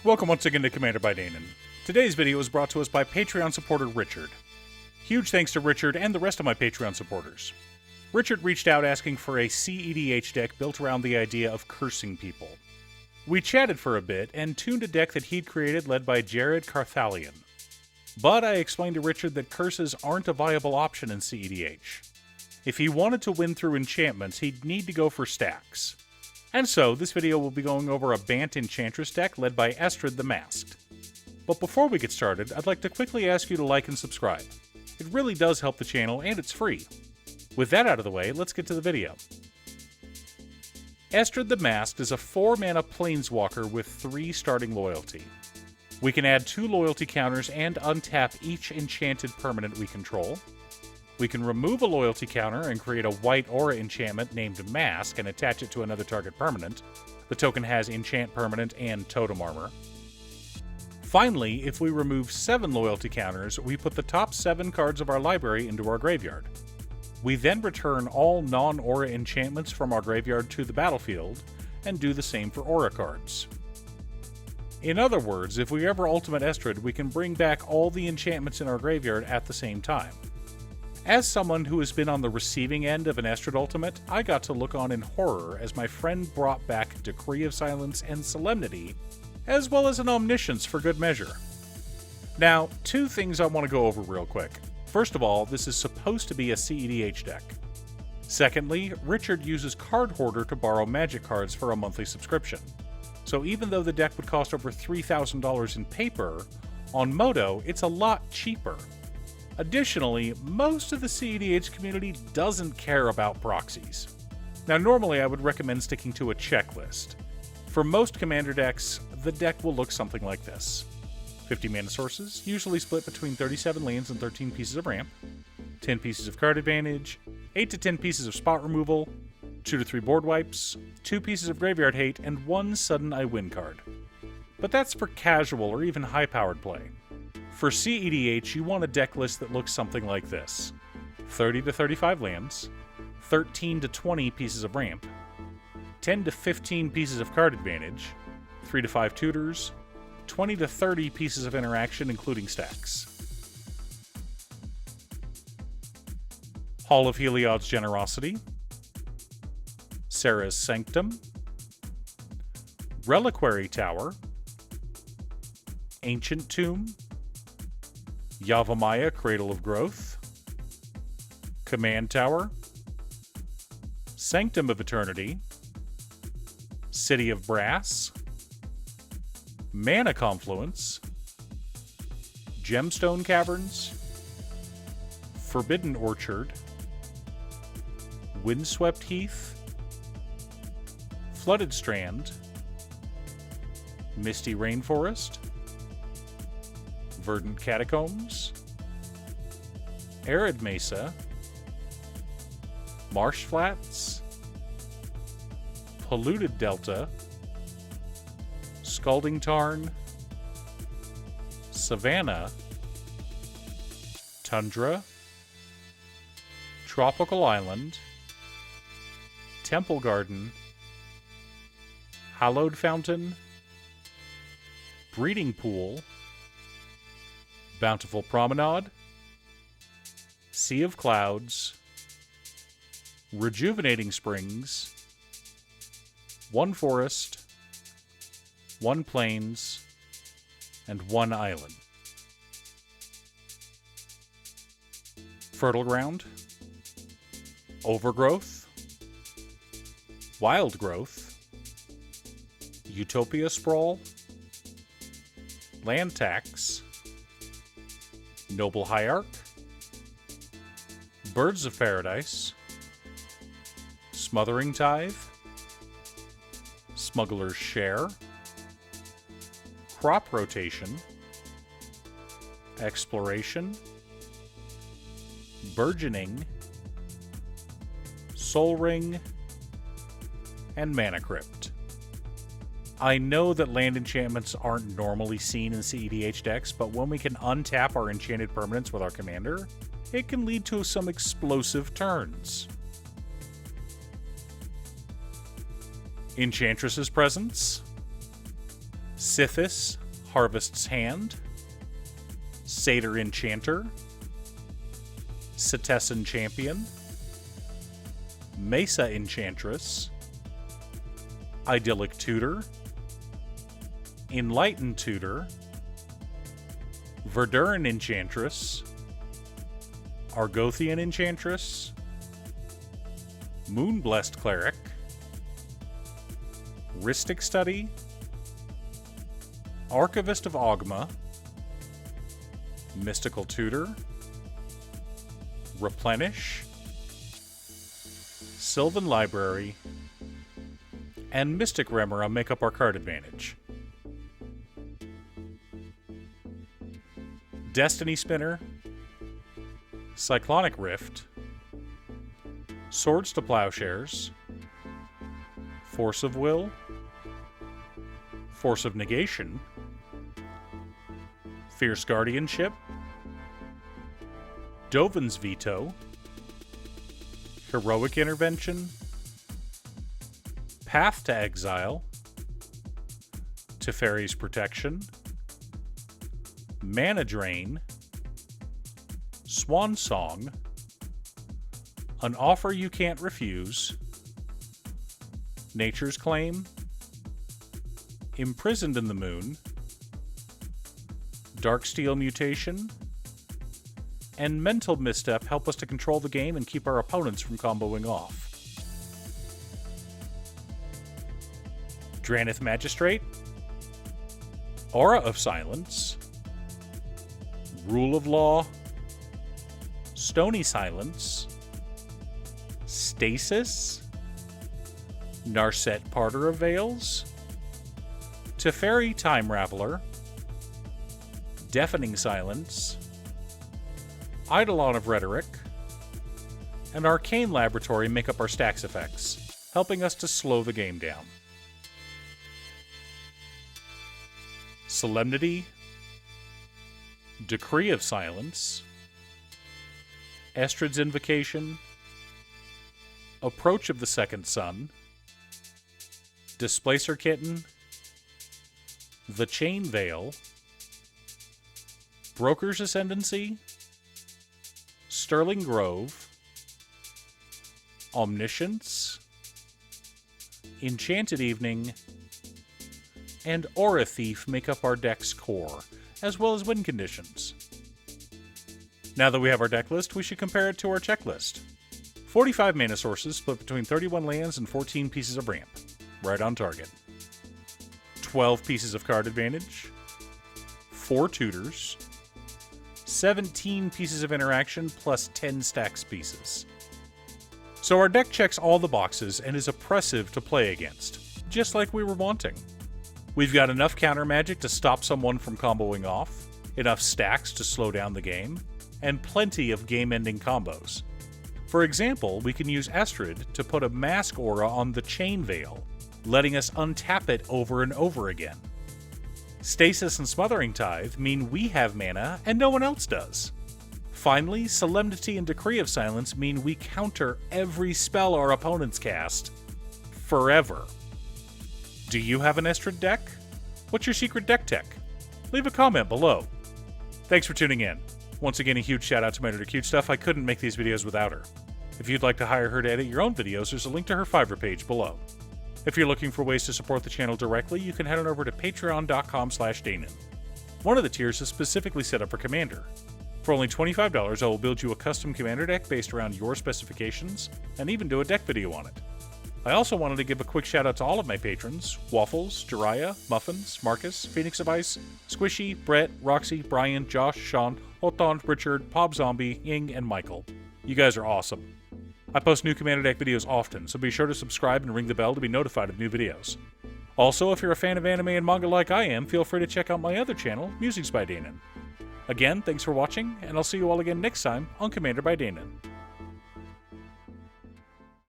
Welcome once again to Commander by Danon. Today's video is brought to us by Patreon supporter Richard. Huge thanks to Richard and the rest of my Patreon supporters. Richard reached out asking for a cEDH deck built around the idea of cursing people. We chatted for a bit and tuned a deck that he'd created led by Jared Carthalion. But I explained to Richard that curses aren't a viable option in cEDH. If he wanted to win through enchantments, he'd need to go for stacks. And so, this video will be going over a Bant Enchantress deck led by Estid the Masked. But before we get started, I'd like to quickly ask you to like and subscribe. It really does help the channel, and it's free. With that out of the way, let's get to the video. Estid the Masked is a 4-mana planeswalker with 3 starting loyalty. We can add 2 loyalty counters and untap each enchanted permanent we control. We can remove a loyalty counter and create a white aura enchantment named Mask and attach it to another target permanent. The token has enchant permanent and totem armor. Finally, if we remove 7 loyalty counters, we put the top 7 cards of our library into our graveyard. We then return all non-aura enchantments from our graveyard to the battlefield, and do the same for aura cards. In other words, if we ever ultimate Estid, we can bring back all the enchantments in our graveyard at the same time. As someone who has been on the receiving end of an Estid ultimate, I got to look on in horror as my friend brought back Decree of Silence and Solemnity, as well as an Omniscience for good measure. Now, 2 things I want to go over real quick. First of all, this is supposed to be a cEDH deck. Secondly, Richard uses Card Hoarder to borrow magic cards for a monthly subscription. So even though the deck would cost over $3,000 in paper, on Moto it's a lot cheaper. Additionally, most of the cEDH community doesn't care about proxies. Now normally I would recommend sticking to a checklist. For most commander decks, the deck will look something like this. 50 mana sources, usually split between 37 lands and 13 pieces of ramp, 10 pieces of card advantage, 8 to 10 pieces of spot removal, 2 to 3 board wipes, 2 pieces of graveyard hate, and 1 sudden I win card. But that's for casual or even high-powered play. For cEDH, you want a deck list that looks something like this. 30 to 35 lands, 13 to 20 pieces of ramp, 10 to 15 pieces of card advantage, 3 to 5 tutors, 20 to 30 pieces of interaction including stacks. Hall of Heliod's Generosity, Serra's Sanctum, Reliquary Tower, Ancient Tomb, Yavimaya, Cradle of Growth, Command Tower, Sanctum of Eternity, City of Brass, Mana Confluence, Gemstone Caverns, Forbidden Orchard, Windswept Heath, Flooded Strand, Misty Rainforest, Verdant Catacombs, Arid Mesa, Marsh Flats, Polluted Delta, Scalding Tarn, Savannah, Tundra, Tropical Island, Temple Garden, Hallowed Fountain, Breeding Pool, Bountiful Promenade, Sea of Clouds, Rejuvenating Springs, 1 Forest, 1 Plains, and 1 Island. Fertile Ground, Overgrowth, Wild Growth, Utopia Sprawl, Land Tax, Noble Hierarch, Birds of Paradise, Smothering Tithe, Smuggler's Share, Crop Rotation, Exploration, Burgeoning, Soul Ring, and Mana Crypt. I know that land enchantments aren't normally seen in cEDH decks, but when we can untap our enchanted permanents with our commander, it can lead to some explosive turns. Enchantress's Presence, Sithis, Harvest's Hand, Satyr Enchanter, Setessan Champion, Mesa Enchantress, Idyllic Tutor, Enlightened Tutor, Verduran Enchantress, Argothian Enchantress, Moonblessed Cleric, Rhystic Study, Archivist of Ogma, Mystical Tutor, Replenish, Sylvan Library, and Mystic Remora make up our card advantage. Destiny Spinner, Cyclonic Rift, Swords to Plowshares, Force of Will, Force of Negation, Fierce Guardianship, Dovin's Veto, Heroic Intervention, Path to Exile, Teferi's Protection, Mana Drain, Swan Song, An Offer You Can't Refuse, Nature's Claim, Imprisoned in the Moon, Darksteel Mutation, and Mental Misstep help us to control the game and keep our opponents from comboing off. Dranith Magistrate, Aura of Silence, Rule of Law, Stony Silence, Stasis, Narset Parter of Veils, Teferi Time Raveler, Deafening Silence, Eidolon of Rhetoric, and Arcane Laboratory make up our stacks effects, helping us to slow the game down. Solemnity, Decree of Silence, Estrid's Invocation, Approach of the Second Sun, Displacer Kitten, The Chain Veil, Broker's Ascendancy, Sterling Grove, Omniscience, Enchanted Evening, and Aura Thief make up our deck's core, as well as win conditions. Now that we have our deck list, we should compare it to our checklist. 45 mana sources split between 31 lands and 14 pieces of ramp. Right on target. 12 pieces of card advantage, 4 tutors, 17 pieces of interaction plus 10 stacks pieces. So our deck checks all the boxes and is oppressive to play against, just like we were wanting. We've got enough counter magic to stop someone from comboing off, enough stacks to slow down the game, and plenty of game-ending combos. For example, we can use Estid to put a Mask Aura on the Chain Veil, letting us untap it over and over again. Stasis and Smothering Tithe mean we have mana and no one else does. Finally, Solemnity and Decree of Silence mean we counter every spell our opponents cast forever. Do you have an Estid deck? What's your secret deck tech? Leave a comment below. Thanks for tuning in. Once again, a huge shout out to my editor Cute Stuff. I couldn't make these videos without her. If you'd like to hire her to edit your own videos, there's a link to her Fiverr page below. If you're looking for ways to support the channel directly, you can head on over to patreon.com/Danon. One of the tiers is specifically set up for Commander. For only $25, I will build you a custom Commander deck based around your specifications, and even do a deck video on it. I also wanted to give a quick shout out to all of my patrons: Waffles, Jiraiya, Muffins, Marcus, Phoenix of Ice, Squishy, Brett, Roxy, Brian, Josh, Sean, Holton, Richard, Pob Zombie, Ying, and Michael. You guys are awesome. I post new Commander deck videos often, so be sure to subscribe and ring the bell to be notified of new videos. Also, if you're a fan of anime and manga like I am, feel free to check out my other channel, Musings by Danon. Again, thanks for watching, and I'll see you all again next time on Commander by Danon.